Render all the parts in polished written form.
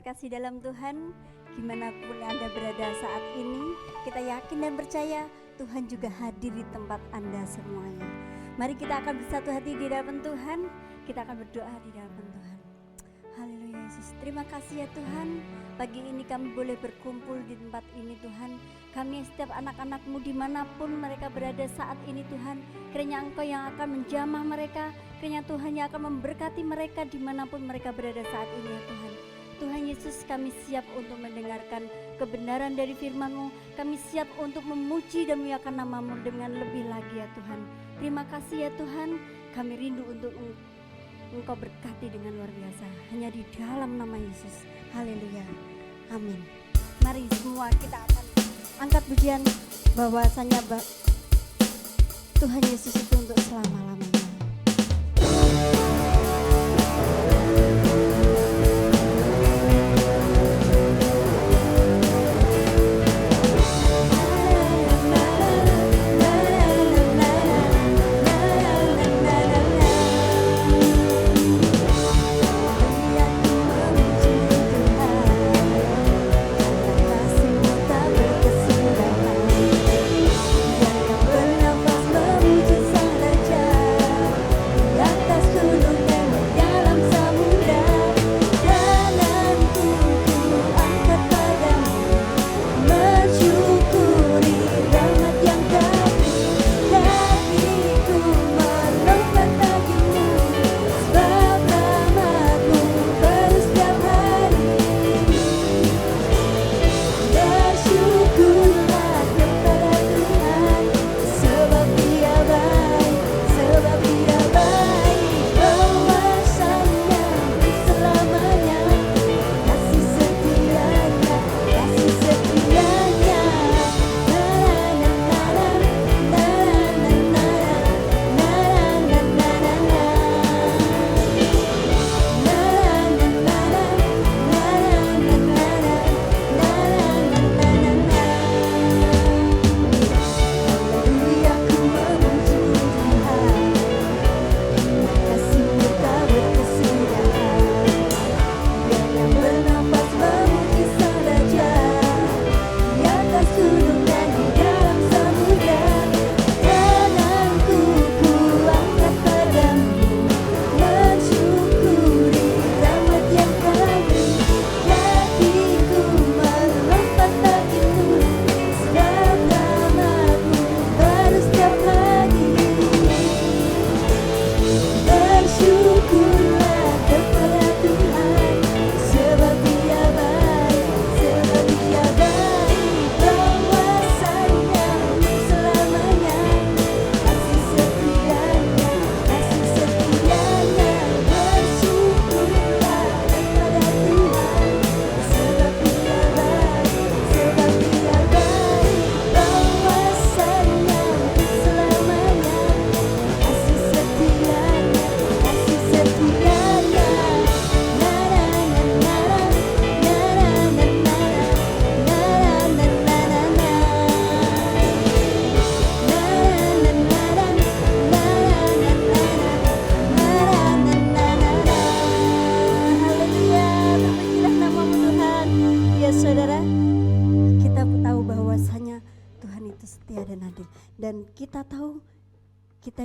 terkasih dalam Tuhan, dimanapun Anda berada saat ini, kita yakin dan percaya Tuhan juga hadir di tempat Anda semuanya. Mari kita akan bersatu hati di hadapan Tuhan, kita akan berdoa di hadapan Tuhan. Haleluya Yesus, terima kasih ya Tuhan, pagi ini kami boleh berkumpul di tempat ini Tuhan. Kami setiap anak-anak-Mu dimanapun mereka berada saat ini Tuhan, kiranya Engkau yang akan menjamah mereka, kiranya Tuhan yang akan memberkati mereka dimanapun mereka berada saat ini ya Tuhan. Tuhan Yesus, kami siap untuk mendengarkan kebenaran dari firman-Mu, kami siap untuk memuji dan memuliakan nama-Mu dengan lebih lagi ya Tuhan. Terima kasih ya Tuhan, kami rindu untuk Engkau berkati dengan luar biasa, hanya di dalam nama Yesus. Haleluya, amin. Mari semua kita akan angkat pujian bahwasanya Tuhan Yesus itu untuk selama-lamanya.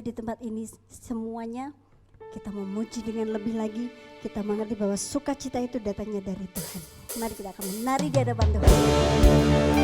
Di tempat ini semuanya kita memuji dengan lebih lagi, kita mengerti bahwa sukacita itu datangnya dari Tuhan. Mari kita akan menari di hadapan Tuhan. Setiap pagi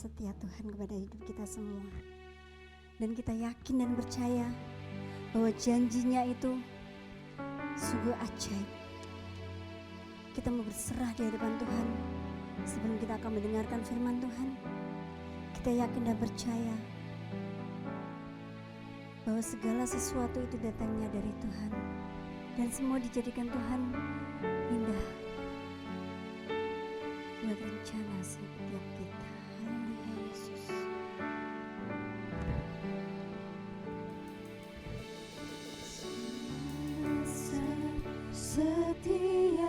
setia Tuhan kepada hidup kita semua. Dan kita yakin dan percaya bahwa janjinya itu sungguh ajaib. Kita mau berserah di hadapan Tuhan. Sebelum kita akan mendengarkan firman Tuhan, kita yakin dan percaya bahwa segala sesuatu itu datangnya dari Tuhan, dan semua dijadikan Tuhan indah buat rencana setiap kita. Haleluya Yesus. Setiamu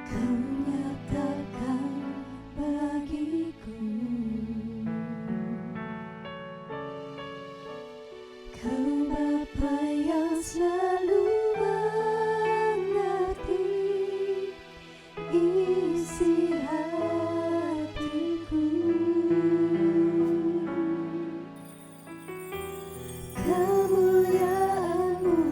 Kau nyatakan bagiku, Kau Bapa yang selalu mengerti isi hatiku. Kemuliaan-Mu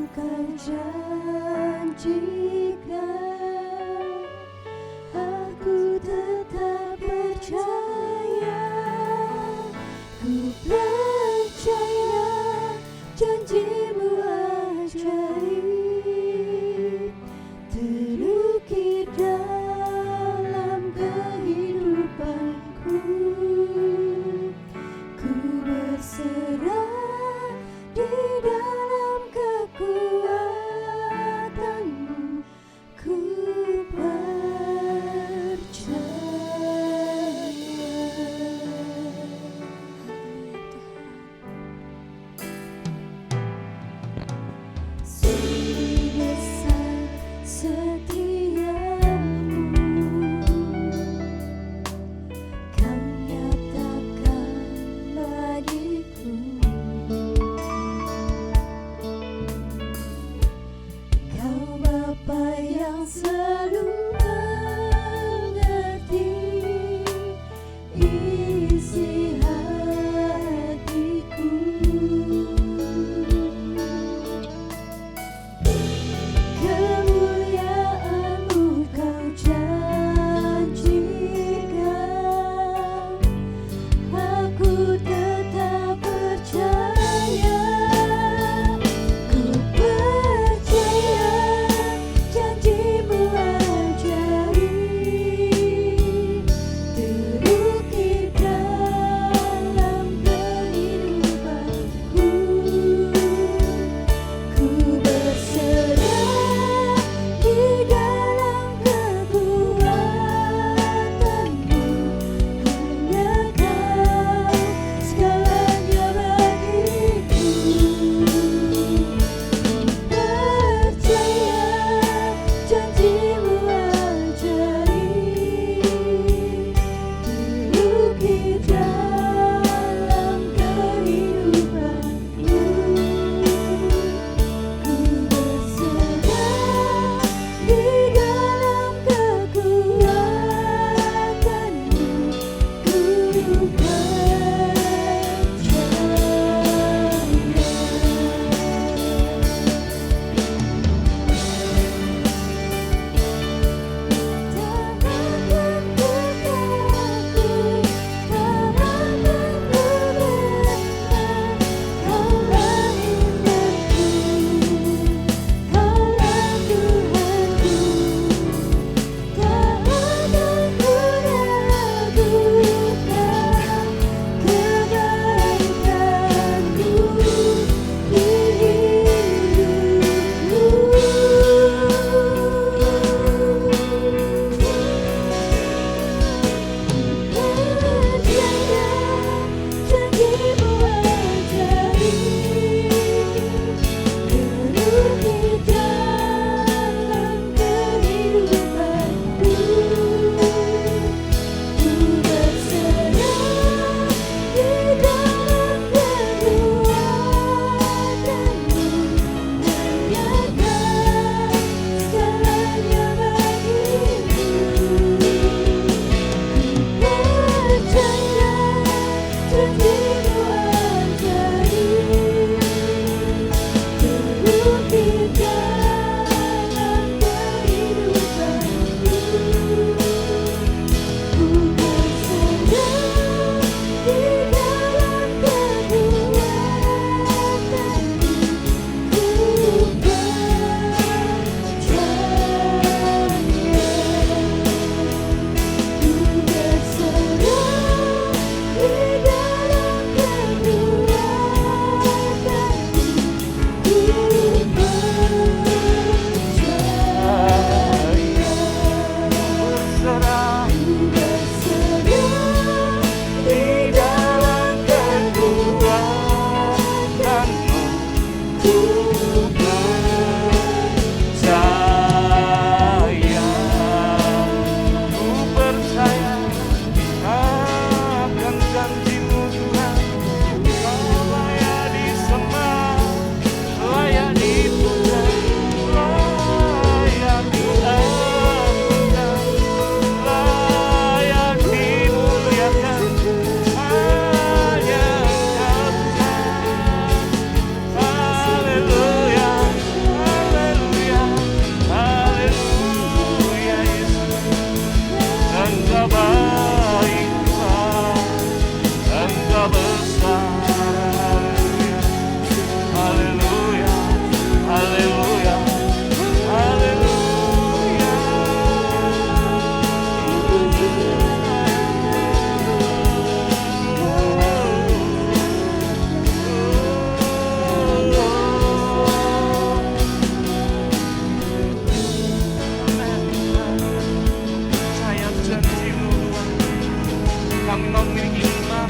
kami mau memiliki iman,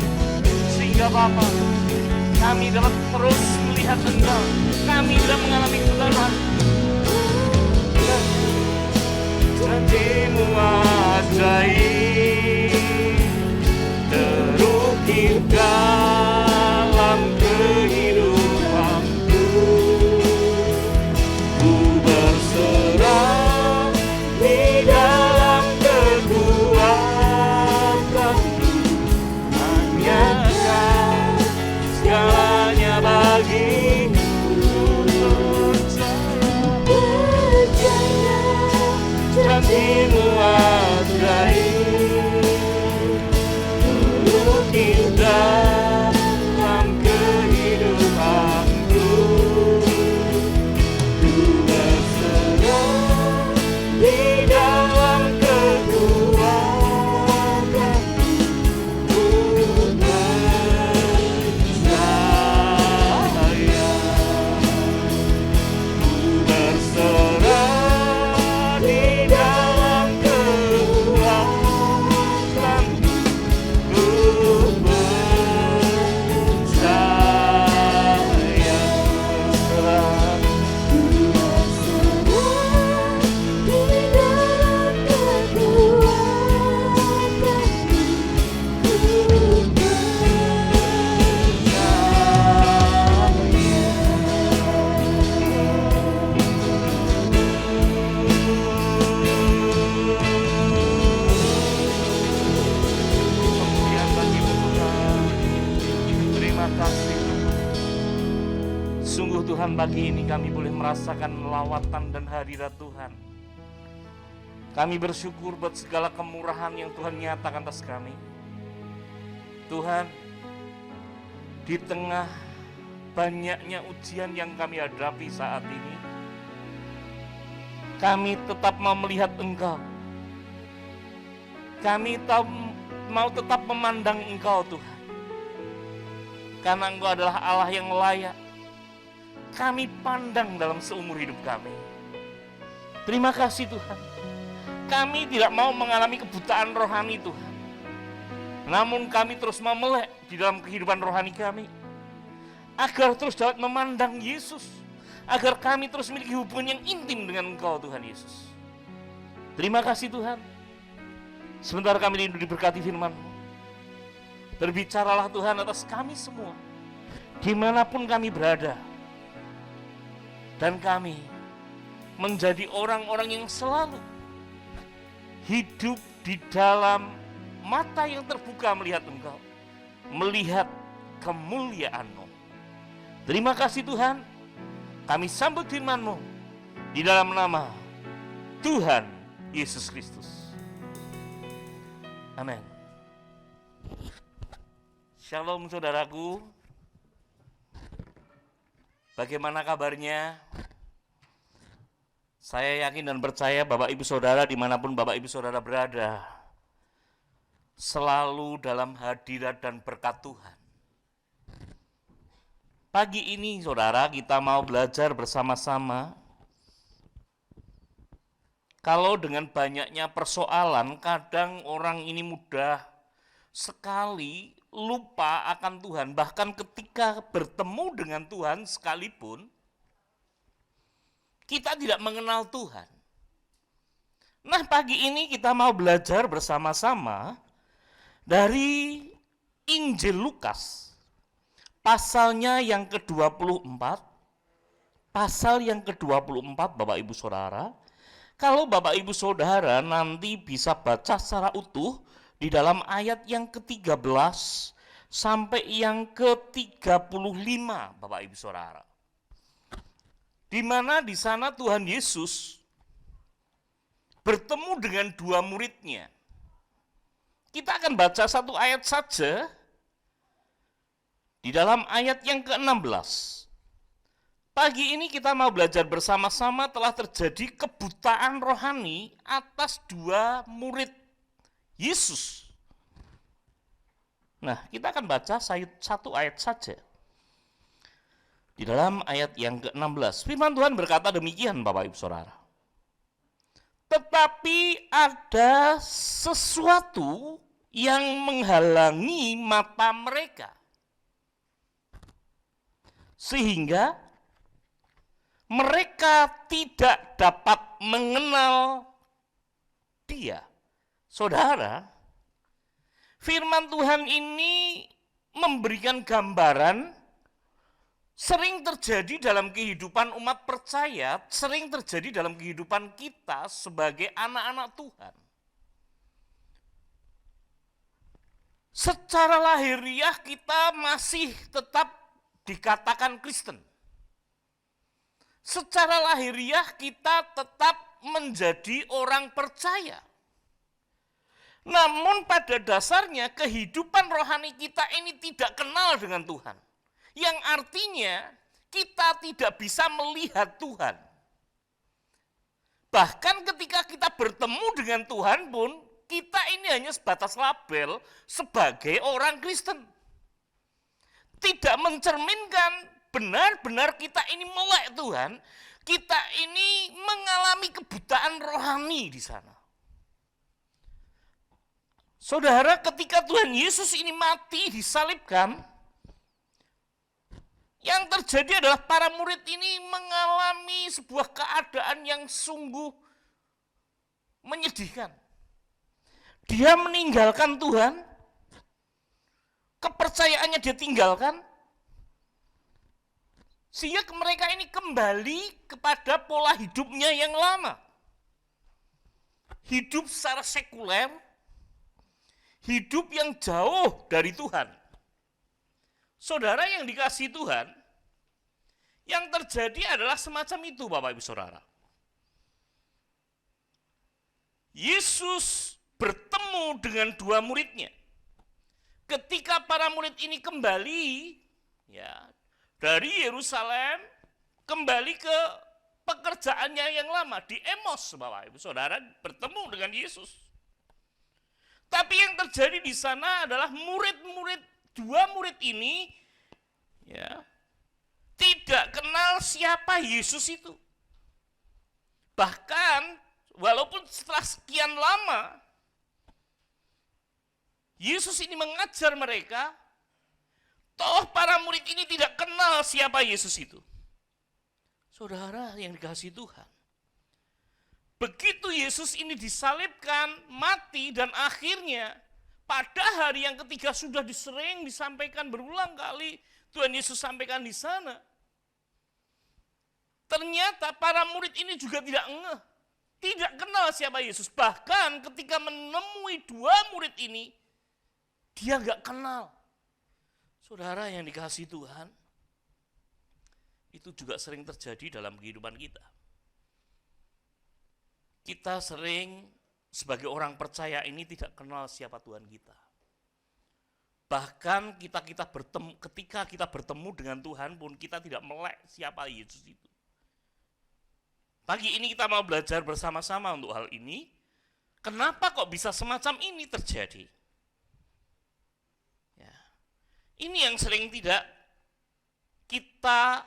sehingga Bapa, kami dapat terus melihat Engkau. Kami dapat mengalami kebenaran. Janji-Mu ajaib, terukir dalam kehidupanku. Ku berserah di dalam kekuatanmu. Hanya Kau segalanya bagiku. Percaya janji-Mu ajaib, terukir dalam kehidupanku. Ku berserah di dalam kekuatanmu. Ku percaya. Ku berserah di dalam kekuatanmu. Ku percaya. Ku berserah di dalam kekuatanmu. Ku Kemuliaan bagi-Mu Tuhan. Terima kasih Tuhan. Sungguh Tuhan, pagi ini kami boleh merasakan lawatan dan hadirat Tuhan. Kami bersyukur buat segala kemurahan yang Tuhan nyatakan atas kami. Tuhan, di tengah banyaknya ujian yang kami hadapi saat ini, kami tetap mau melihat Engkau. Kami mau tetap memandang Engkau Tuhan. Karena Engkau adalah Allah yang layak kami pandang dalam seumur hidup kami. Terima kasih Tuhan. Kami tidak mau mengalami kebutaan rohani Tuhan. Namun kami terus mau melek di dalam kehidupan rohani kami, agar terus dapat memandang Yesus, agar kami terus memiliki hubungan yang intim dengan Engkau Tuhan Yesus. Terima kasih Tuhan. Sebentar kami rindu diberkati firman-Mu. Berbicaralah Tuhan atas kami semua, dimanapun kami berada. Dan kami menjadi orang-orang yang selalu hidup di dalam mata yang terbuka melihat Engkau, melihat kemuliaan-Mu. Terima kasih Tuhan. Kami sambut firman-Mu di dalam nama Tuhan Yesus Kristus. Amin. Shalom saudaraku. Bagaimana kabarnya? Saya yakin dan percaya Bapak Ibu Saudara dimanapun Bapak Ibu Saudara berada, selalu dalam hadirat dan berkat Tuhan. Pagi ini saudara, kita mau belajar bersama-sama. Kalau dengan banyaknya persoalan, kadang orang ini mudah sekali lupa akan Tuhan. Bahkan ketika bertemu dengan Tuhan sekalipun, kita tidak mengenal Tuhan. Nah, pagi ini kita mau belajar bersama-sama dari Injil Lukas, pasalnya yang ke-24, pasal yang ke-24 Bapak Ibu Saudara. Kalau Bapak Ibu Saudara nanti bisa baca secara utuh di dalam ayat yang ke-13 sampai yang ke-35 Bapak Ibu Saudara. Di mana di sana Tuhan Yesus bertemu dengan dua muridnya. Kita akan baca satu ayat saja di dalam ayat yang ke-16. Pagi ini kita mau belajar bersama-sama telah terjadi kebutaan rohani atas dua murid Yesus. Nah, kita akan baca satu ayat saja. Di dalam ayat yang ke-16, firman Tuhan berkata demikian Bapak Ibu Saudara. Tetapi ada sesuatu yang menghalangi mata mereka, sehingga mereka tidak dapat mengenal Dia. Saudara, firman Tuhan ini memberikan gambaran sering terjadi dalam kehidupan umat percaya, sering terjadi dalam kehidupan kita sebagai anak-anak Tuhan. Secara lahiriah kita masih tetap dikatakan Kristen. Secara lahiriah kita tetap menjadi orang percaya. Namun pada dasarnya kehidupan rohani kita ini tidak kenal dengan Tuhan. Yang artinya kita tidak bisa melihat Tuhan. Bahkan ketika kita bertemu dengan Tuhan pun, kita ini hanya sebatas label sebagai orang Kristen. Tidak mencerminkan benar-benar kita ini melek Tuhan, kita ini mengalami kebutaan rohani di sana. Saudara, ketika Tuhan Yesus ini mati, disalibkan, yang terjadi adalah para murid ini mengalami sebuah keadaan yang sungguh menyedihkan. Dia meninggalkan Tuhan, kepercayaannya dia tinggalkan, sehingga mereka ini kembali kepada pola hidupnya yang lama. Hidup secara sekuler, hidup yang jauh dari Tuhan. Saudara yang dikasihi Tuhan, yang terjadi adalah semacam itu Bapak Ibu Saudara. Yesus bertemu dengan dua muridnya. Ketika para murid ini kembali ya dari Yerusalem, kembali ke pekerjaannya yang lama di Emos, Bapak Ibu Saudara, bertemu dengan Yesus. Tapi yang terjadi di sana adalah dua murid ini ya tidak kenal siapa Yesus itu. Bahkan walaupun setelah sekian lama Yesus ini mengajar mereka, toh para murid ini tidak kenal siapa Yesus itu. Saudara yang dikasihi Tuhan, begitu Yesus ini disalibkan, mati, dan akhirnya pada hari yang ketiga sudah sering disampaikan berulang kali, Tuhan Yesus sampaikan di sana. Ternyata para murid ini juga tidak ngeh, tidak kenal siapa Yesus. Bahkan ketika menemui dua murid ini, dia nggak kenal. Saudara yang dikasihi Tuhan, itu juga sering terjadi dalam kehidupan kita. Kita sering sebagai orang percaya ini tidak kenal siapa Tuhan kita. Bahkan ketika kita bertemu dengan Tuhan pun kita tidak melek siapa Yesus itu. Pagi ini kita mau belajar bersama-sama untuk hal ini. Kenapa kok bisa semacam ini terjadi? Ya. Ini yang sering tidak kita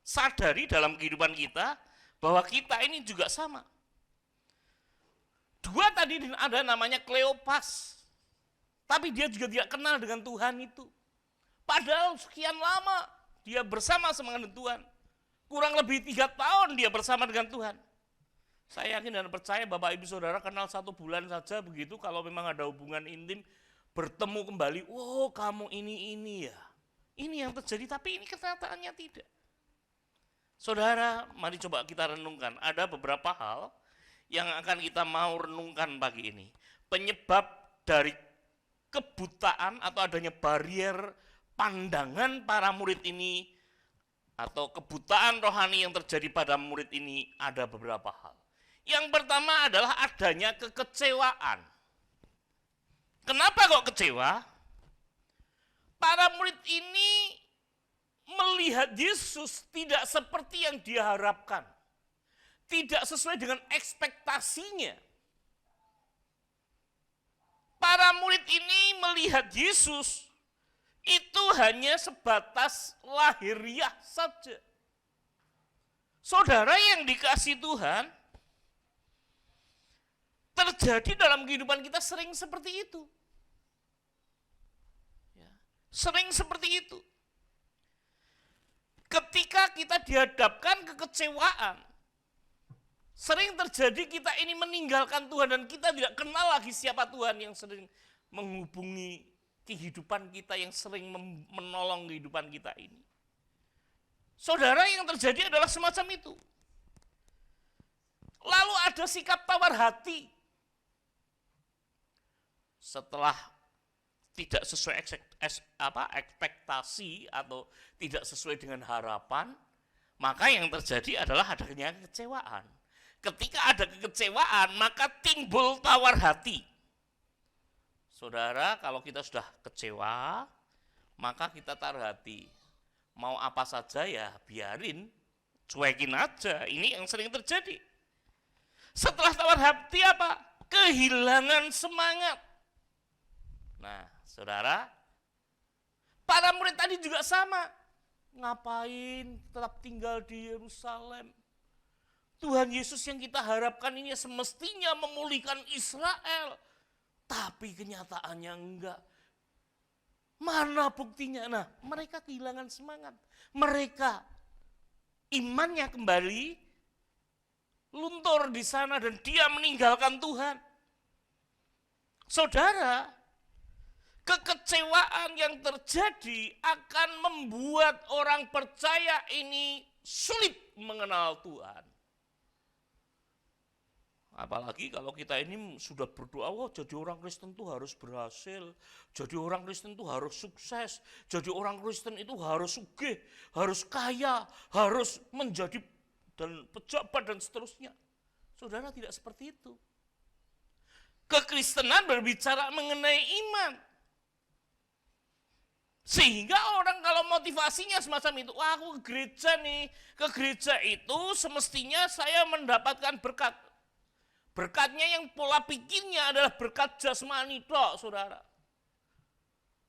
sadari dalam kehidupan kita, bahwa kita ini juga sama. Dua tadi ada namanya Kleopas, tapi dia juga tidak kenal dengan Tuhan itu. Padahal sekian lama dia bersama-sama dengan Tuhan. Kurang lebih 3 tahun dia bersama dengan Tuhan. Saya yakin dan percaya Bapak Ibu Saudara kenal 1 bulan saja begitu, kalau memang ada hubungan intim, bertemu kembali, oh kamu ini ya. Ini yang terjadi, tapi ini kenyataannya tidak. Saudara, mari coba kita renungkan. Ada beberapa hal yang akan kita mau renungkan pagi ini. Penyebab dari kebutaan atau adanya barrier pandangan para murid ini, atau kebutaan rohani yang terjadi pada murid ini, ada beberapa hal. Yang pertama adalah adanya kekecewaan. Kenapa kok kecewa? Para murid ini melihat Yesus tidak seperti yang dia harapkan. Tidak sesuai dengan ekspektasinya. Para murid ini melihat Yesus itu hanya sebatas lahiriah saja. Saudara yang dikasihi Tuhan, terjadi dalam kehidupan kita sering seperti itu. Sering seperti itu. Ketika kita dihadapkan kekecewaan, sering terjadi kita ini meninggalkan Tuhan dan kita tidak kenal lagi siapa Tuhan yang sering menghubungi kehidupan kita, yang sering menolong kehidupan kita ini. Saudara, yang terjadi adalah semacam itu. Lalu ada sikap tawar hati. Setelah tidak sesuai ekspektasi atau tidak sesuai dengan harapan, maka yang terjadi adalah adanya kekecewaan. Ketika ada kekecewaan, maka timbul tawar hati. Saudara, kalau kita sudah kecewa, maka kita taruh hati. Mau apa saja ya biarin, cuekin aja. Ini yang sering terjadi. Setelah tawar hati apa? Kehilangan semangat. Nah, saudara, para murid tadi juga sama. Ngapain tetap tinggal di Yerusalem? Tuhan Yesus yang kita harapkan ini semestinya memulihkan Israel. Tapi kenyataannya enggak. Mana buktinya? Nah, mereka kehilangan semangat. Mereka imannya kembali luntur di sana dan dia meninggalkan Tuhan. Saudara, kekecewaan yang terjadi akan membuat orang percaya ini sulit mengenal Tuhan. Apalagi kalau kita ini sudah berdoa, wah jadi orang Kristen itu harus berhasil, jadi orang Kristen itu harus sukses, jadi orang Kristen itu harus sugih, harus kaya, harus menjadi dan pejabat dan seterusnya. Saudara, tidak seperti itu. Kekristenan berbicara mengenai iman. Sehingga orang kalau motivasinya semacam itu, wah aku ke gereja nih, ke gereja itu semestinya saya mendapatkan berkat. Berkatnya yang pola pikirnya adalah berkat jasmani tok, saudara.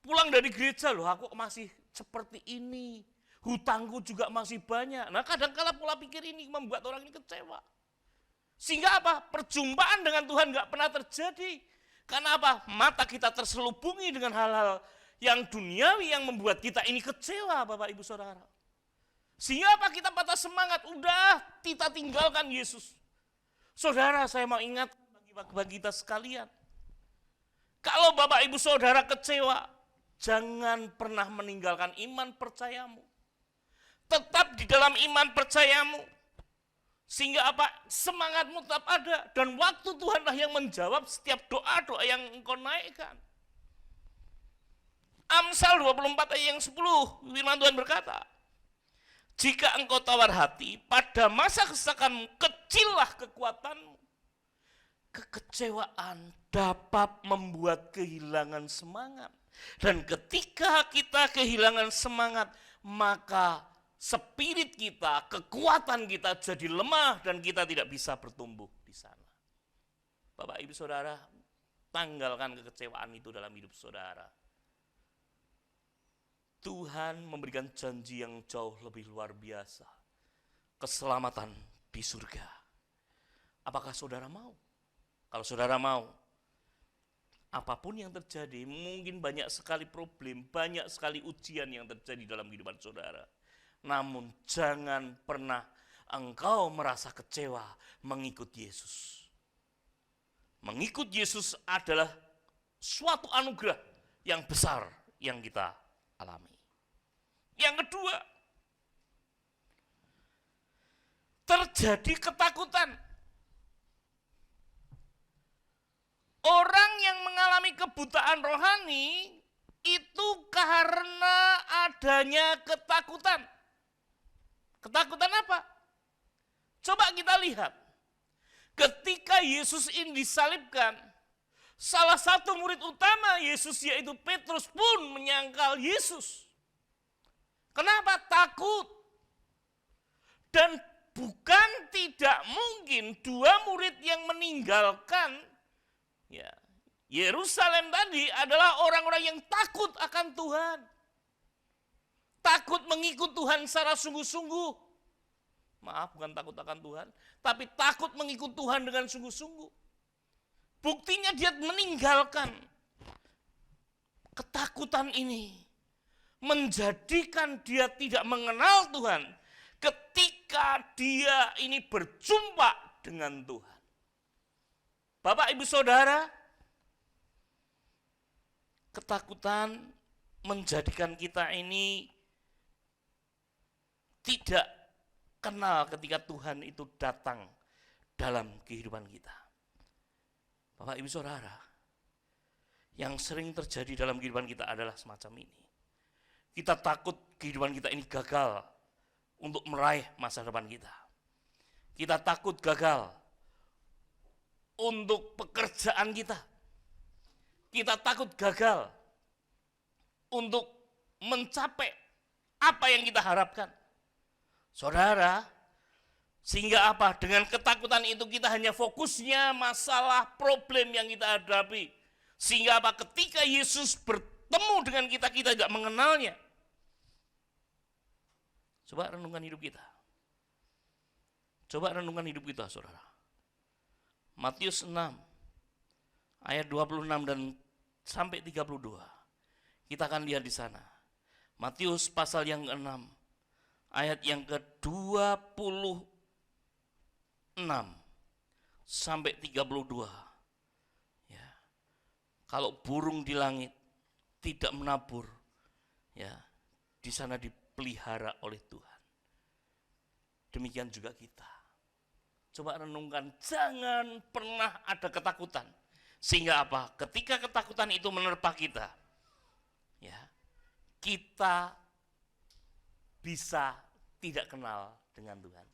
Pulang dari gereja loh, aku masih seperti ini. Hutangku juga masih banyak. Nah, kadang-kala pola pikir ini membuat orang ini kecewa. Sehingga apa? Perjumpaan dengan Tuhan gak pernah terjadi. Karena apa? Mata kita terselubungi dengan hal-hal yang duniawi yang membuat kita ini kecewa, Bapak Ibu Saudara. Sehingga apa? Kita patah semangat. Udah, kita tinggalkan Yesus. Saudara, saya mau ingat bagi kita sekalian. Kalau Bapak Ibu Saudara kecewa, jangan pernah meninggalkan iman percayamu. Tetap di dalam iman percayamu. Sehingga apa? Semangatmu tetap ada. Dan waktu Tuhanlah yang menjawab setiap doa-doa yang engkau naikkan. Amsal 24 ayat yang 10, firman Tuhan berkata, jika engkau tawar hati, pada masa kesesakanmu, kecillah kekuatanmu. Kekecewaan dapat membuat kehilangan semangat. Dan ketika kita kehilangan semangat, maka spirit kita, kekuatan kita jadi lemah dan kita tidak bisa bertumbuh di sana. Bapak Ibu Saudara, tanggalkan kekecewaan itu dalam hidup saudara. Tuhan memberikan janji yang jauh lebih luar biasa. Keselamatan di surga. Apakah saudara mau? Kalau saudara mau, apapun yang terjadi, mungkin banyak sekali problem, banyak sekali ujian yang terjadi dalam kehidupan saudara. Namun jangan pernah engkau merasa kecewa mengikut Yesus. Mengikut Yesus adalah suatu anugerah yang besar yang kita alami. Yang kedua, terjadi ketakutan. Orang yang mengalami kebutaan rohani itu karena adanya ketakutan. Ketakutan apa? Coba kita lihat. Ketika Yesus ini disalibkan, salah satu murid utama Yesus yaitu Petrus pun menyangkal Yesus. Kenapa? Takut. Dan bukan tidak mungkin dua murid yang meninggalkan ya, Yerusalem tadi adalah orang-orang yang takut akan Tuhan. Takut mengikut Tuhan secara sungguh-sungguh. Maaf, bukan takut akan Tuhan, tapi takut mengikut Tuhan dengan sungguh-sungguh. Buktinya dia meninggalkan ketakutan ini. menjadikan dia tidak mengenal Tuhan ketika dia ini berjumpa dengan Tuhan. Bapak, Ibu, Saudara, ketakutan menjadikan kita ini tidak kenal ketika Tuhan itu datang dalam kehidupan kita. Bapak, Ibu, Saudara, yang sering terjadi dalam kehidupan kita adalah semacam ini. Kita takut kehidupan kita ini gagal untuk meraih masa depan kita. Kita takut gagal untuk pekerjaan kita. Kita takut gagal untuk mencapai apa yang kita harapkan. Saudara, sehingga apa? Dengan ketakutan itu kita hanya fokusnya masalah problem yang kita hadapi. Sehingga apa? Ketika Yesus bertemu dengan kita, kita tidak mengenalnya. Coba renungkan hidup kita. Coba renungkan hidup kita, saudara. Matius 6, ayat 26 dan sampai 32. Kita akan lihat di sana. Matius pasal yang ke-6, ayat yang ke-26 sampai 32. Ya. Kalau burung di langit tidak menabur, ya, di sana dipelihara oleh Tuhan. Demikian juga kita. Coba renungkan, jangan pernah ada ketakutan. Sehingga apa? Ketika ketakutan itu menerpa kita, ya, kita bisa tidak kenal dengan Tuhan.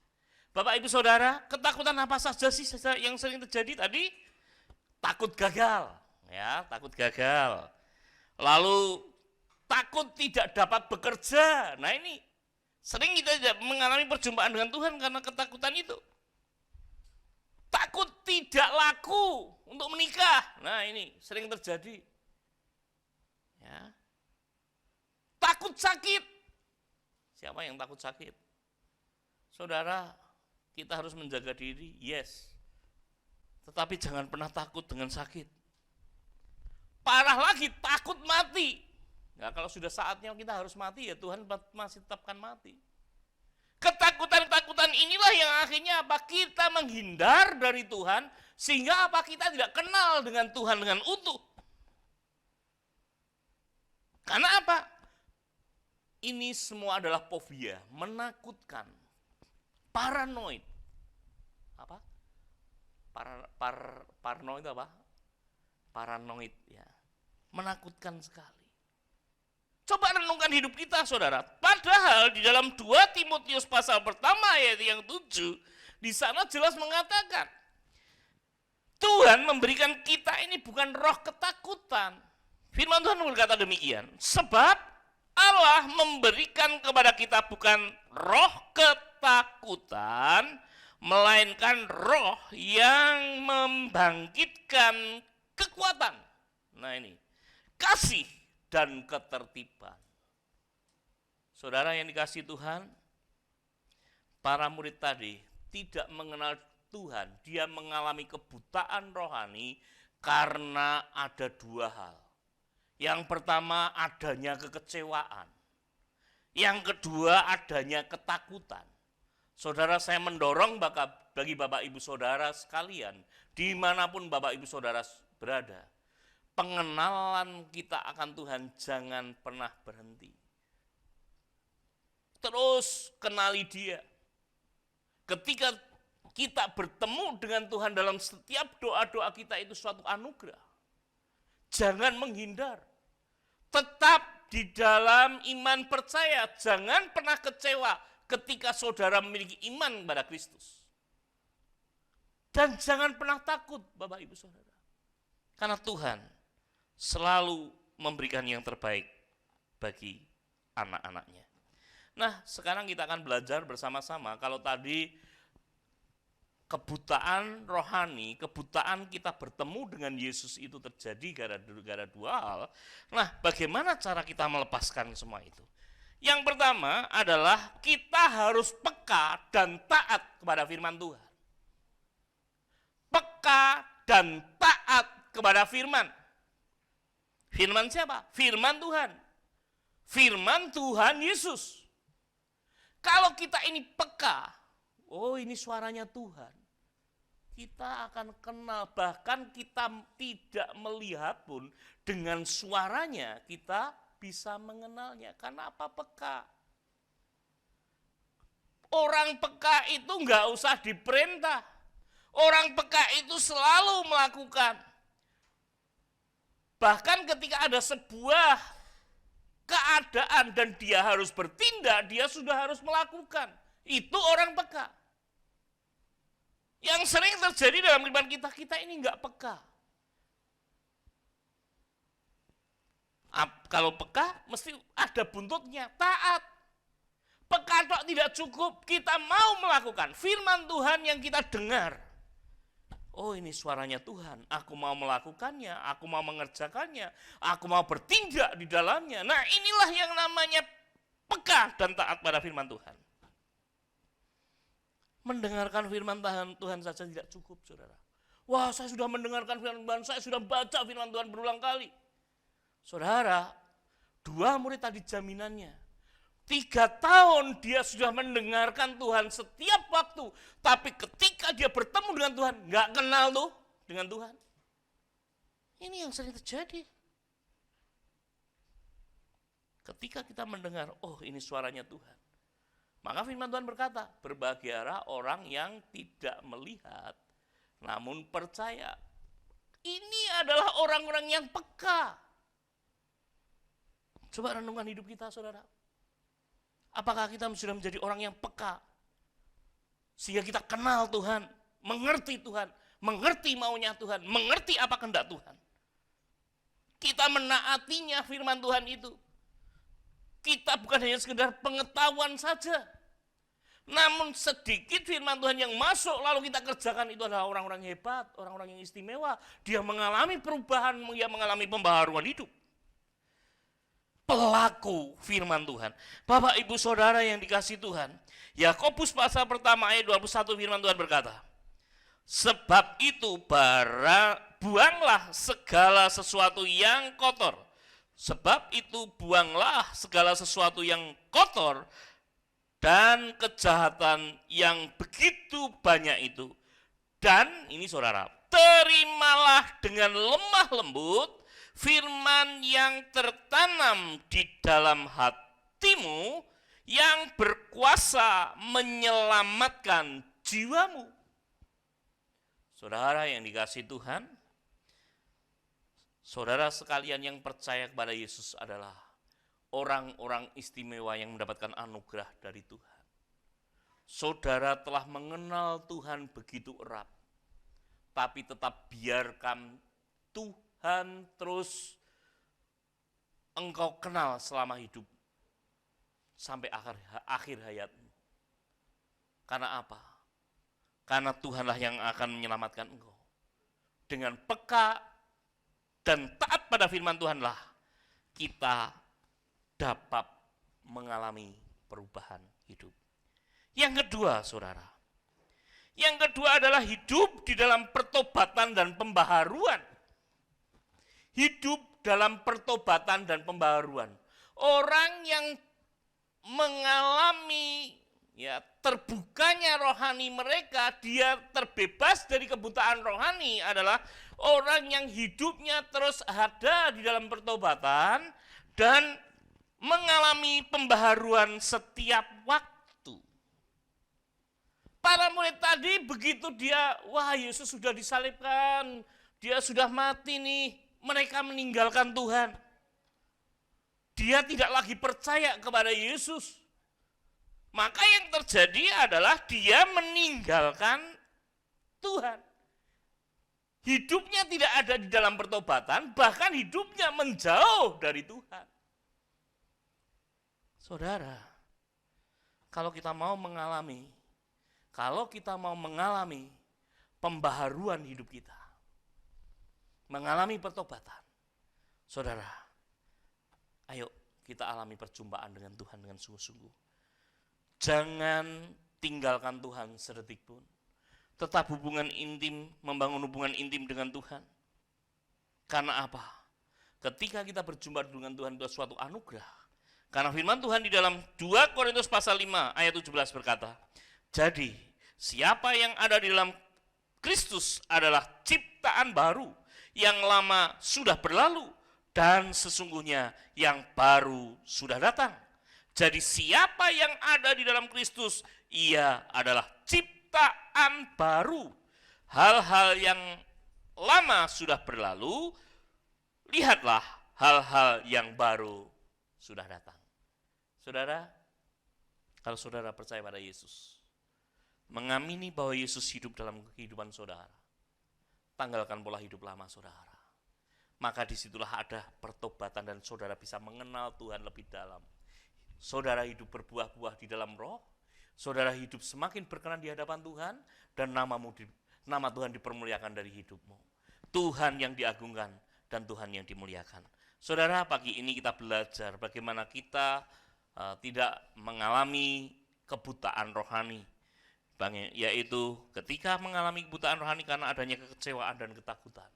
Bapak, Ibu, Saudara, ketakutan apa saja sih yang sering terjadi tadi? Takut gagal, ya, takut gagal. Lalu takut tidak dapat bekerja. Nah, ini sering kita tidak mengalami perjumpaan dengan Tuhan karena ketakutan itu. Takut tidak laku untuk menikah. Nah, ini sering terjadi. Ya. Takut sakit. Siapa yang takut sakit? Saudara, kita harus menjaga diri, yes. Tetapi jangan pernah takut dengan sakit. Parah lagi, takut mati. Nah, kalau sudah saatnya kita harus mati, ya Tuhan masih tetapkan mati. Ketakutan-ketakutan inilah yang akhirnya apa? Kita menghindar dari Tuhan, sehingga apa? Kita tidak kenal dengan Tuhan dengan utuh. Karena apa? Ini semua adalah fobia, menakutkan, paranoid. Apa? Paranoid apa? Paranoid, ya. Menakutkan sekali. Coba renungkan hidup kita, saudara. Padahal di dalam 2 Timotius pasal pertama ayat yang 7, di sana jelas mengatakan, Tuhan memberikan kita ini bukan roh ketakutan. Firman Tuhan berkata demikian, sebab Allah memberikan kepada kita bukan roh ketakutan, melainkan roh yang membangkitkan kekuatan. Nah, ini kasih dan ketertiban. Saudara yang dikasihi Tuhan, para murid tadi tidak mengenal Tuhan, dia mengalami kebutaan rohani karena ada 2 hal. Yang pertama adanya kekecewaan. Yang kedua adanya ketakutan. Saudara, saya mendorong bagi Bapak Ibu Saudara sekalian, dimanapun Bapak Ibu Saudara berada, pengenalan kita akan Tuhan jangan pernah berhenti. Terus kenali Dia. Ketika kita bertemu dengan Tuhan dalam setiap doa-doa kita itu suatu anugerah. Jangan menghindar. Tetap di dalam iman percaya. Jangan pernah kecewa ketika saudara memiliki iman kepada Kristus. Dan jangan pernah takut, Bapak Ibu Saudara. Karena Tuhan selalu memberikan yang terbaik bagi anak-anaknya. Nah, sekarang kita akan belajar bersama-sama. Kalau tadi kebutaan rohani, kebutaan kita bertemu dengan Yesus itu terjadi gara-gara 2 hal. Nah, bagaimana cara kita melepaskan semua itu? Yang pertama adalah kita harus peka dan taat kepada firman Tuhan. Peka dan taat kepada firman. Firman siapa? Firman Tuhan. firman Tuhan Yesus. Kalau kita ini peka, oh ini suaranya Tuhan, kita akan kenal, bahkan kita tidak melihat pun dengan suaranya kita bisa mengenalnya. Karena apa? Peka. Orang peka itu nggak usah diperintah. Orang peka itu selalu melakukan. Bahkan ketika ada sebuah keadaan dan dia harus bertindak, dia sudah harus melakukan. Itu orang peka. Yang sering terjadi dalam kehidupan kita ini nggak peka. Kalau peka, mesti ada buntutnya, taat. Peka tok tidak cukup, kita mau melakukan firman Tuhan yang kita dengar. Oh ini suaranya Tuhan, aku mau melakukannya, aku mau mengerjakannya, aku mau bertindak di dalamnya. Nah inilah yang namanya peka dan taat pada firman Tuhan. Mendengarkan firman Tuhan saja tidak cukup, saudara. Wah saya sudah mendengarkan firman Tuhan, saya sudah baca firman Tuhan berulang kali. Saudara, 2 murid tadi jaminannya. 3 tahun dia sudah mendengarkan Tuhan setiap waktu. Tapi ketika dia bertemu dengan Tuhan, nggak kenal tuh dengan Tuhan. Ini yang sering terjadi. Ketika kita mendengar, oh ini suaranya Tuhan. Maka firman Tuhan berkata, berbahagialah orang yang tidak melihat, namun percaya. Ini adalah orang-orang yang peka. Coba renungkan hidup kita, saudara. Apakah kita sudah menjadi orang yang peka? Sehingga kita kenal Tuhan, mengerti Tuhan, mengerti maunya Tuhan, mengerti apa kehendak Tuhan. Kita menaatinya firman Tuhan itu. Kita bukan hanya sekedar pengetahuan saja. Namun sedikit firman Tuhan yang masuk lalu kita kerjakan, itu adalah orang-orang hebat, orang-orang yang istimewa. Dia mengalami perubahan, dia mengalami pembaharuan hidup. Pelaku firman Tuhan. Bapak ibu saudara yang dikasihi Tuhan, Yakobus pasal pertama ayat 21 firman Tuhan berkata, sebab itu buanglah segala sesuatu yang kotor. Sebab itu buanglah segala sesuatu yang kotor dan kejahatan yang begitu banyak itu. Dan ini saudara, terimalah dengan lemah lembut firman yang tertanam di dalam hatimu yang berkuasa menyelamatkan jiwamu. Saudara yang dikasihi Tuhan, saudara sekalian yang percaya kepada Yesus adalah orang-orang istimewa yang mendapatkan anugerah dari Tuhan. Saudara telah mengenal Tuhan begitu erat, tapi tetap biarkan Tuhan terus engkau kenal selama hidup sampai akhir hayatmu. Karena apa? Karena Tuhanlah yang akan menyelamatkan engkau. Dengan peka dan taat pada firman Tuhanlah kita dapat mengalami perubahan hidup. Yang kedua, saudara. Yang kedua adalah hidup di dalam pertobatan dan pembaharuan. Hidup dalam pertobatan dan pembaharuan. Orang yang mengalami terbukanya rohani mereka, dia terbebas dari kebutaan rohani adalah orang yang hidupnya terus ada di dalam pertobatan dan mengalami pembaharuan setiap waktu. Para murid tadi begitu dia, wah Yesus sudah disalibkan, dia sudah mati nih. Mereka meninggalkan Tuhan. Dia tidak lagi percaya kepada Yesus. Maka yang terjadi adalah dia meninggalkan Tuhan. Hidupnya tidak ada di dalam pertobatan, bahkan hidupnya menjauh dari Tuhan. Saudara, kalau kita mau mengalami pembaharuan hidup kita, mengalami pertobatan, saudara, ayo kita alami perjumpaan dengan Tuhan dengan sungguh-sungguh. Jangan tinggalkan Tuhan sedetik pun. Tetap membangun hubungan intim dengan Tuhan. Karena apa? Ketika kita berjumpa dengan Tuhan itu suatu anugerah. Karena firman Tuhan di dalam 2 Korintus pasal 5 ayat 17 berkata, jadi siapa yang ada di dalam Kristus adalah ciptaan baru, yang lama sudah berlalu dan sesungguhnya yang baru sudah datang. Jadi siapa yang ada di dalam Kristus, ia adalah ciptaan baru. Hal-hal yang lama sudah berlalu, lihatlah hal-hal yang baru sudah datang. Saudara, kalau saudara percaya pada Yesus, mengamini bahwa Yesus hidup dalam kehidupan saudara, tanggalkan pola hidup lama saudara. Maka disitulah ada pertobatan dan saudara bisa mengenal Tuhan lebih dalam. Saudara hidup berbuah-buah di dalam roh, saudara hidup semakin berkenan di hadapan Tuhan, dan nama Tuhan dipermuliakan dari hidupmu. Tuhan yang diagungkan dan Tuhan yang dimuliakan. Saudara, pagi ini kita belajar bagaimana kita tidak mengalami kebutaan rohani, yaitu ketika mengalami kebutaan rohani karena adanya kekecewaan dan ketakutan,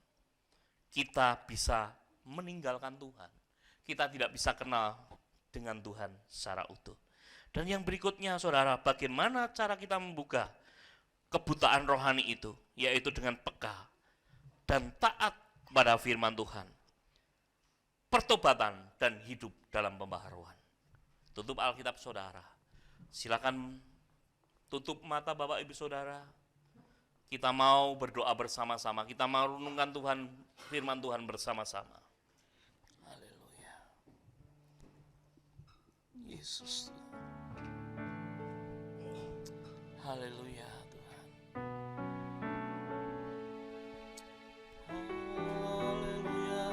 kita bisa meninggalkan Tuhan. Kita tidak bisa kenal dengan Tuhan secara utuh. Dan yang berikutnya, saudara, bagaimana cara kita membuka kebutaan rohani itu, yaitu dengan peka dan taat kepada firman Tuhan, pertobatan dan hidup dalam pembaharuan. Tutup Alkitab saudara. Silakan tutup mata Bapak Ibu saudara. Kita mau berdoa bersama-sama. Kita mau renungkan Tuhan, firman Tuhan bersama-sama. Haleluya. Yesus. Haleluya Tuhan. Haleluya.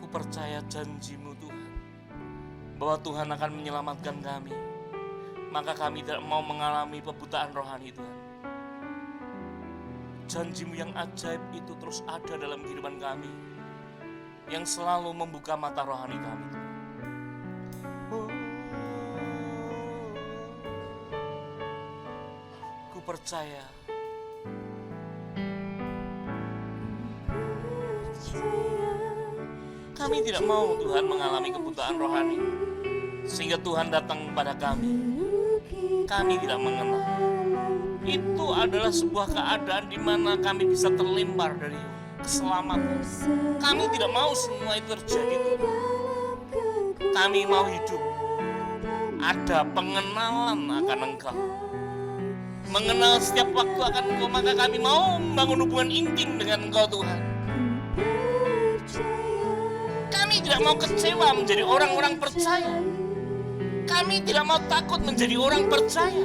Ku percaya janji-Mu Tuhan, bahwa Tuhan akan menyelamatkan kami. Maka kami tidak mau mengalami kebutaan rohani Tuhan. Janji-Mu yang ajaib itu terus ada dalam kehidupan kami, yang selalu membuka mata rohani kami Tuhan. Ku percaya. Kami tidak mau Tuhan mengalami kebutaan rohani, sehingga Tuhan datang kepada kami. Kami tidak mengenal. Itu adalah sebuah keadaan di mana kami bisa terlempar dari keselamatan. Kami tidak mau semua itu terjadi Tuhan. Kami mau hidup ada pengenalan akan Engkau, mengenal setiap waktu akan Engkau. Maka kami mau membangun hubungan intim dengan Engkau Tuhan. Kami tidak mau kecewa menjadi orang-orang percaya. Kami tidak mau takut menjadi orang percaya.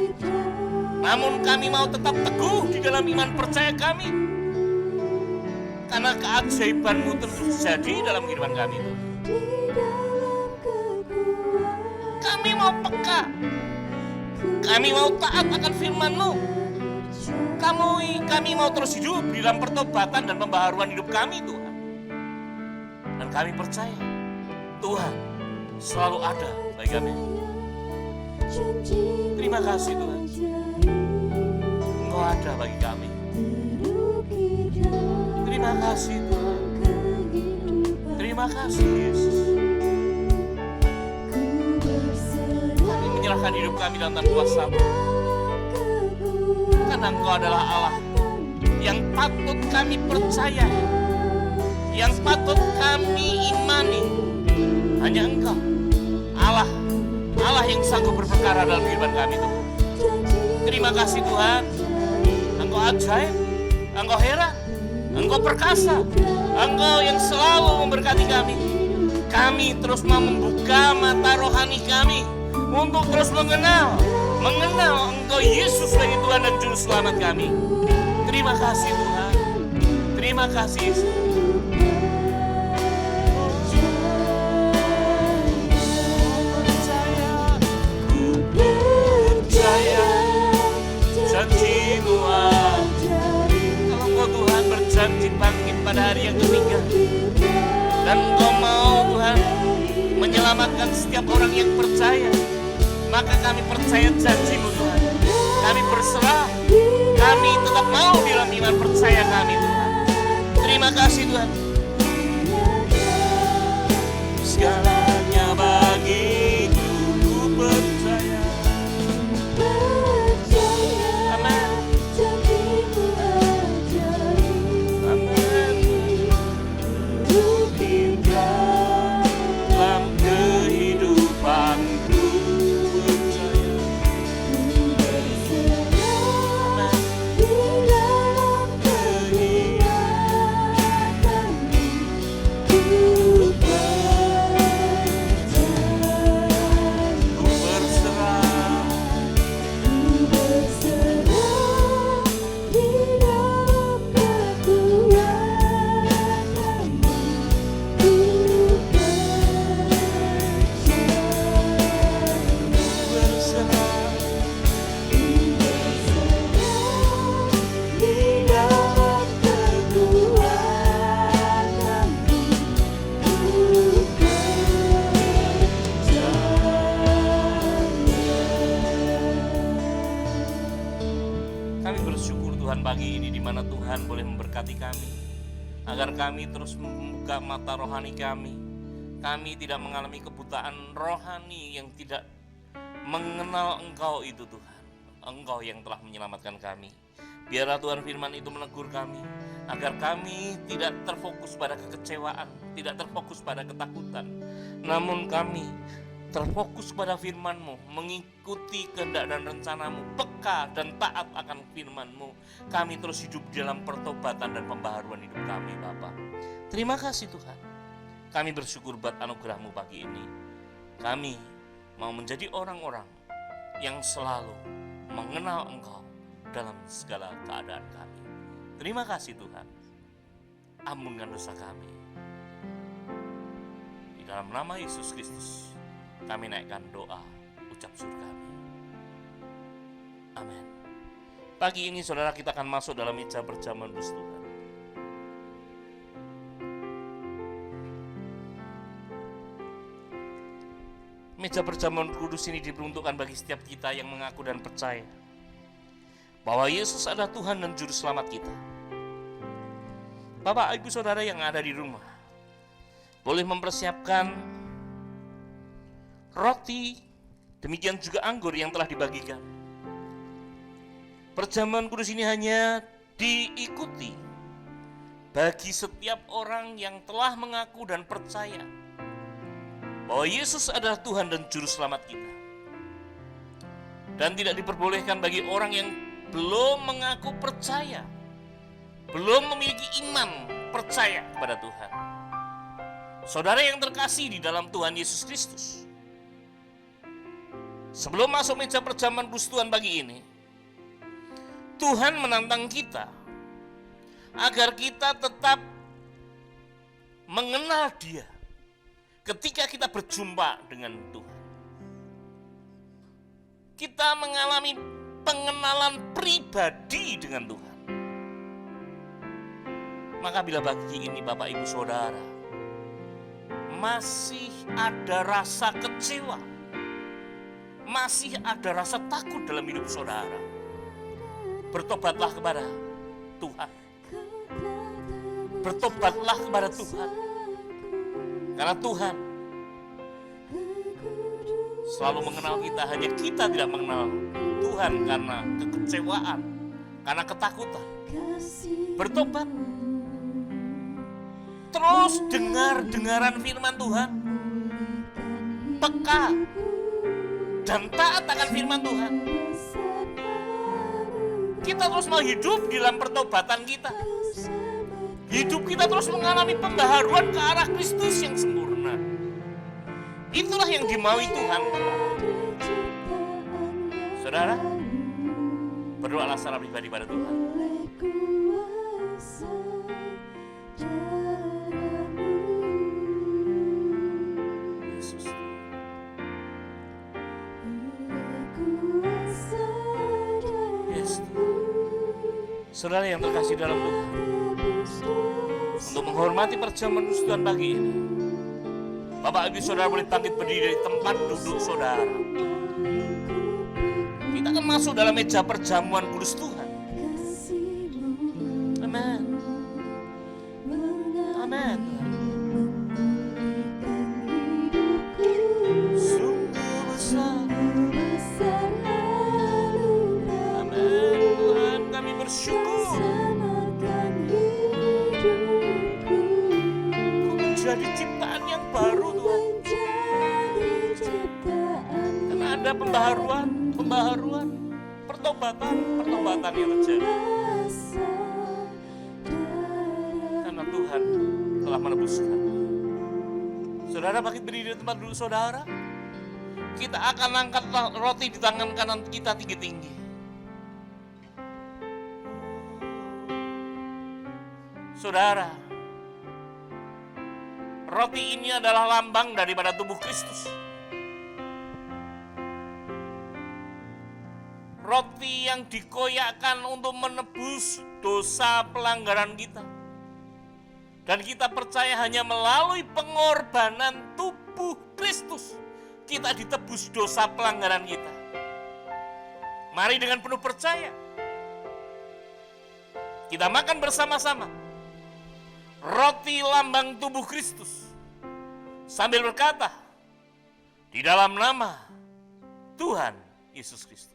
Namun kami mau tetap teguh di dalam iman percaya kami. Karena keajaiban-Mu terus terjadi dalam kehidupan kami itu. Kami mau peka. Kami mau taat akan firman-Mu. Kami mau terus hidup di dalam pertobatan dan pembaharuan hidup kami Tuhan. Dan kami percaya Tuhan selalu ada bagi kami. Terima kasih Tuhan, Engkau ada bagi kami. Terima kasih Tuhan. Terima kasih Yesus. Kami menyerahkan hidup kami dalam tangan kuasa-Mu, karena Engkau adalah Allah yang patut kami percaya, yang patut kami imani. Hanya Engkau, Allah yang sanggup berperkara dalam kehidupan kami Tuhan. Terima kasih Tuhan. Engkau ajaib, Engkau heran, Engkau perkasa, Engkau yang selalu memberkati kami. Kami terus mau membuka mata rohani kami untuk terus mengenal Engkau Yesus sebagai Tuhan dan Juru Selamat kami. Terima kasih Tuhan. Terima kasih Yesus. Janji-Mu ada. Kalau Engkau Tuhan berjanji bangkit pada hari yang ketiga, dan Engkau mau Tuhan menyelamatkan setiap orang yang percaya, maka kami percaya janji-Mu Tuhan. Kami berserah, kami tetap mau di dalam iman percaya kami Tuhan. Terima kasih Tuhan. memberkati kami, agar kami terus membuka mata rohani kami. Kami tidak mengalami kebutaan rohani yang tidak mengenal Engkau itu Tuhan. Engkau yang telah menyelamatkan kami. Biarlah Tuhan firman itu menegur kami, agar kami tidak terfokus pada kekecewaan, tidak terfokus pada ketakutan, namun kami terfokus pada firman-Mu, mengikuti kehendak dan rencana-Mu, peka dan taat akan firman-Mu. Kami terus hidup dalam pertobatan dan pembaharuan hidup kami, Bapa. Terima kasih Tuhan. Kami bersyukur buat anugerah-Mu pagi ini. Kami mau menjadi orang-orang yang selalu mengenal Engkau dalam segala keadaan kami. Terima kasih Tuhan. Ampunkan dosa kami. Di dalam nama Yesus Kristus kami naikkan doa ucap syukur kami. Amin. Pagi ini saudara, kita akan masuk dalam meja perjamuan kudus Tuhan. Meja perjamuan kudus ini diperuntukkan bagi setiap kita yang mengaku dan percaya bahwa Yesus adalah Tuhan dan Juru Selamat kita. Bapak, Ibu, Saudara yang ada di rumah, boleh mempersiapkan roti, demikian juga anggur yang telah dibagikan. Perjamuan kudus ini hanya diikuti bagi setiap orang yang telah mengaku dan percaya bahwa Yesus adalah Tuhan dan Juru Selamat kita. Dan tidak diperbolehkan bagi orang yang belum mengaku percaya, belum memiliki iman percaya kepada Tuhan. Saudara yang terkasih di dalam Tuhan Yesus Kristus, sebelum masuk meja perjamuan kudus Tuhan pagi ini, Tuhan menantang kita agar kita tetap mengenal Dia ketika kita berjumpa dengan Tuhan. Kita mengalami pengenalan pribadi dengan Tuhan. Maka bila pagi ini Bapak Ibu Saudara masih ada rasa kecewa, masih ada rasa takut dalam hidup saudara, bertobatlah kepada Tuhan. Bertobatlah kepada Tuhan. Karena Tuhan selalu mengenal kita, hanya kita tidak mengenal Tuhan karena kekecewaan, karena ketakutan. Bertobat. Terus dengaran firman Tuhan. Peka dan taat akan firman Tuhan. Kita terus mau hidup di dalam pertobatan kita. Hidup kita terus mengalami pembaharuan ke arah Kristus yang sempurna. Itulah yang dimaui Tuhan. Saudara, berdoalah secara pribadi pada Tuhan. Yesus. Yes. Saudara yang terkasih dalam Tuhan, untuk menghormati perjamuan kudus Tuhan pagi ini, Bapak Ibu Saudara boleh bangkit berdiri dari tempat duduk saudara. Kita akan masuk dalam meja perjamuan kudus Tuhan. Amin. Amin. Sungguh besar. Amin. Tuhan, kami bersyukur. Jadi ciptaan yang baru Tuhan. Karena ada pembaharuan, pertobatan yang terjadi. Karena Tuhan telah menebus kami. Saudara bangkit berdiri di tempat duduk saudara. Kita akan angkat roti di tangan kanan kita tinggi-tinggi. Saudara, roti ini adalah lambang daripada tubuh Kristus. Roti yang dikoyakkan untuk menebus dosa pelanggaran kita. Dan kita percaya hanya melalui pengorbanan tubuh Kristus kita ditebus dosa pelanggaran kita. Mari dengan penuh percaya Kita makan bersama-sama roti lambang tubuh Kristus sambil berkata, di dalam nama Tuhan Yesus Kristus.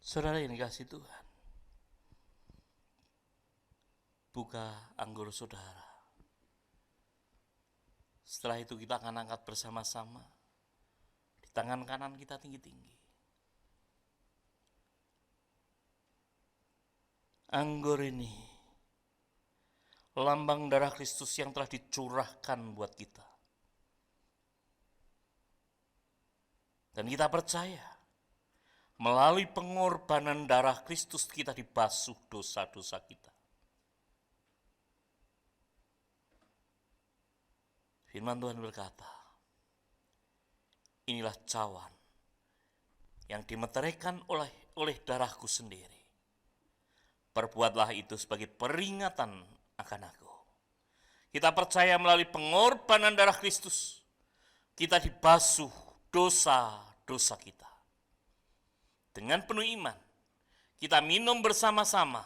Saudara yang dikasihi Tuhan, buka anggur saudara. Setelah itu kita akan angkat bersama-sama. Di tangan kanan kita tinggi-tinggi. Anggur ini lambang darah Kristus yang telah dicurahkan buat kita. Dan kita percaya melalui pengorbanan darah Kristus kita dibasuh dosa-dosa kita. Firman Tuhan berkata, inilah cawan yang dimeteraikan oleh darahku sendiri. Perbuatlah itu sebagai peringatan akan aku. Kita percaya melalui pengorbanan darah Kristus, kita dibasuh dosa-dosa kita. Dengan penuh iman, kita minum bersama-sama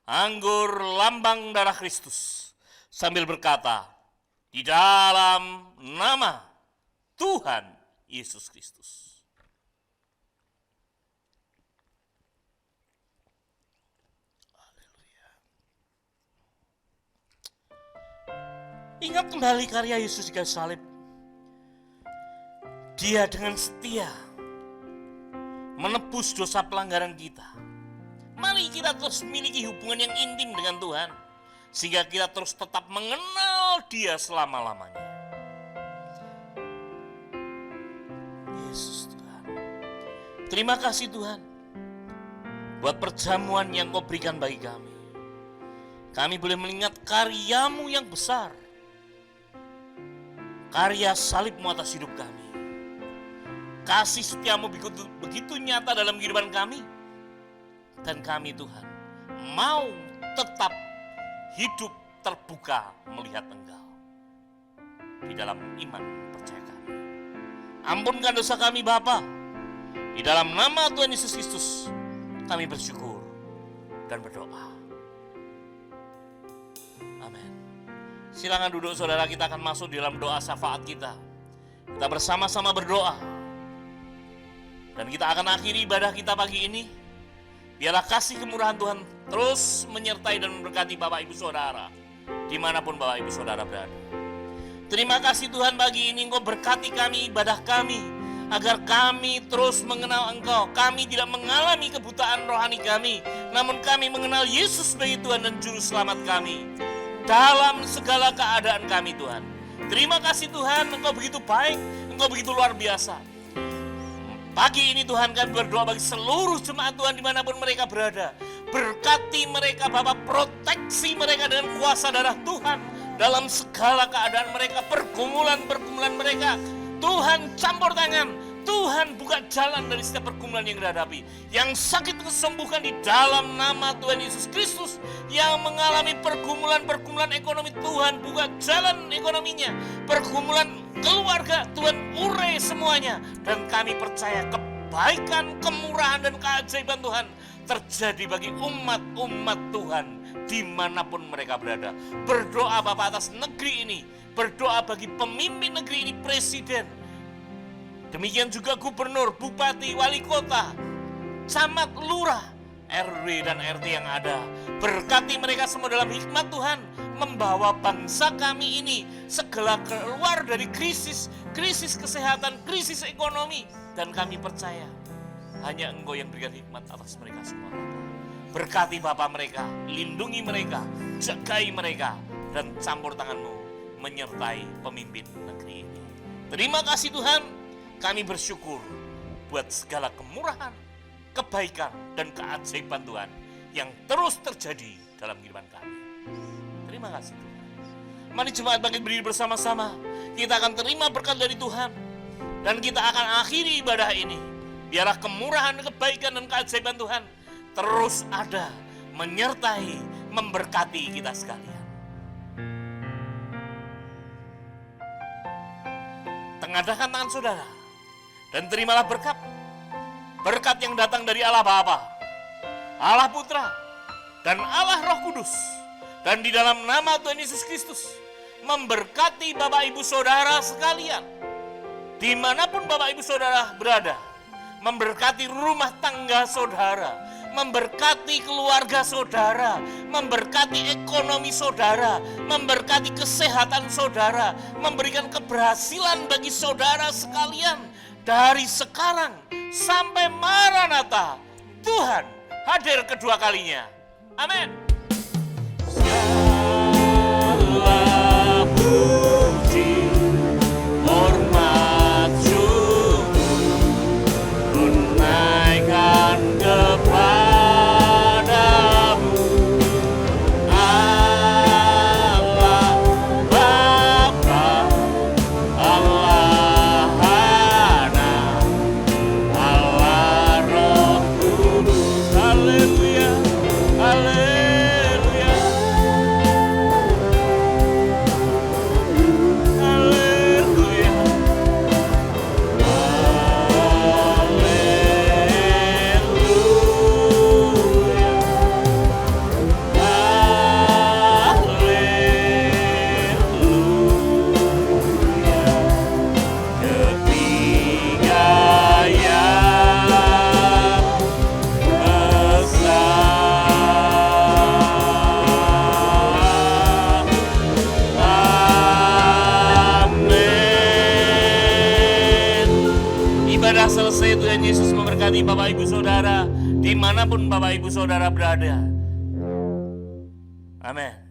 anggur lambang darah Kristus sambil berkata, di dalam nama Tuhan Yesus Kristus. Haleluya. Ingat kembali karya Yesus di kayu salib. Dia dengan setia menebus dosa pelanggaran kita. Mari kita terus memiliki hubungan yang intim dengan Tuhan, sehingga kita terus tetap mengenal Dia selama-lamanya. Yesus Tuhan. Terima kasih Tuhan buat perjamuan yang Kau berikan bagi kami. Kami boleh mengingat karya-Mu yang besar, karya salib-Mu atas hidup kami. Kasih setiamu begitu nyata dalam kehidupan kami. Dan kami Tuhan mau tetap hidup terbuka melihat Engkau di dalam iman percaya kami. Ampunkan dosa kami Bapa. Di dalam nama Tuhan Yesus Kristus kami bersyukur dan berdoa. Amin. Silakan duduk saudara, kita akan masuk di dalam doa syafaat kita. Kita bersama-sama berdoa. Dan kita akan akhiri ibadah kita pagi ini. Biarlah kasih kemurahan Tuhan terus menyertai dan memberkati Bapak Ibu Saudara, dimanapun Bapak Ibu Saudara berada. Terima kasih Tuhan pagi ini Engkau berkati kami, ibadah kami, agar kami terus mengenal Engkau. Kami tidak mengalami kebutaan rohani kami, namun kami mengenal Yesus sebagai Tuhan dan Juru Selamat kami dalam segala keadaan kami Tuhan. Terima kasih Tuhan, Engkau begitu baik, Engkau begitu luar biasa. Pagi ini Tuhan kami berdoa bagi seluruh jemaat Tuhan dimanapun mereka berada. Berkati mereka Bapak, proteksi mereka dengan kuasa darah Tuhan dalam segala keadaan mereka, pergumulan-pergumulan mereka. Tuhan campur tangan, Tuhan buka jalan dari setiap pergumulan yang dihadapi. Yang sakit kesembuhkan di dalam nama Tuhan Yesus Kristus. Yang mengalami pergumulan-pergumulan ekonomi, Tuhan buka jalan ekonominya. Pergumulan keluarga, Tuhan urai semuanya. Dan kami percaya kebaikan, kemurahan dan keajaiban Tuhan terjadi bagi umat-umat Tuhan dimanapun mereka berada. Berdoa Bapak atas negeri ini, berdoa bagi pemimpin negeri ini, presiden, demikian juga gubernur, bupati, wali kota, camat, lurah, RW dan RT yang ada. Berkati mereka semua dalam hikmat Tuhan, membawa bangsa kami ini segera keluar dari krisis kesehatan, krisis ekonomi. Dan kami percaya hanya Engkau yang berikan hikmat atas mereka semua Bapak. Berkati Bapak mereka, lindungi mereka, jagai mereka, dan campur tangan-Mu menyertai pemimpin negeri ini. Terima kasih Tuhan, kami bersyukur buat segala kemurahan, kebaikan, dan keajaiban Tuhan yang terus terjadi dalam kehidupan kami. Terima kasih Tuhan. Mari jemaat bangkit berdiri bersama-sama. Kita akan terima berkat dari Tuhan. Dan kita akan akhiri ibadah ini. Biarlah kemurahan, kebaikan, dan keajaiban Tuhan terus ada, menyertai, memberkati kita sekalian. Tengadahkan tangan saudara dan terimalah berkat. Berkat yang datang dari Allah Bapa, Allah Putra, dan Allah Roh Kudus. Dan di dalam nama Tuhan Yesus Kristus, memberkati Bapak Ibu Saudara sekalian, dimanapun Bapak Ibu Saudara berada, memberkati rumah tangga saudara, memberkati keluarga saudara, memberkati ekonomi saudara, memberkati kesehatan saudara, memberikan keberhasilan bagi saudara sekalian dari sekarang sampai Maranatha. Tuhan hadir kedua kalinya. Amin. Segala puji, hormat, syukur ku naikkan kepadamu, Allah Bapa, Allah Anak, Allah Roh Kudus. Haleluya, haleluya, haleluya, ketiga yang besar. Amin. Ibadah selesai. Tuhan Yesus memberkati Bapak Ibu Saudara dimanapun Bapak Ibu Saudara berada. Amin.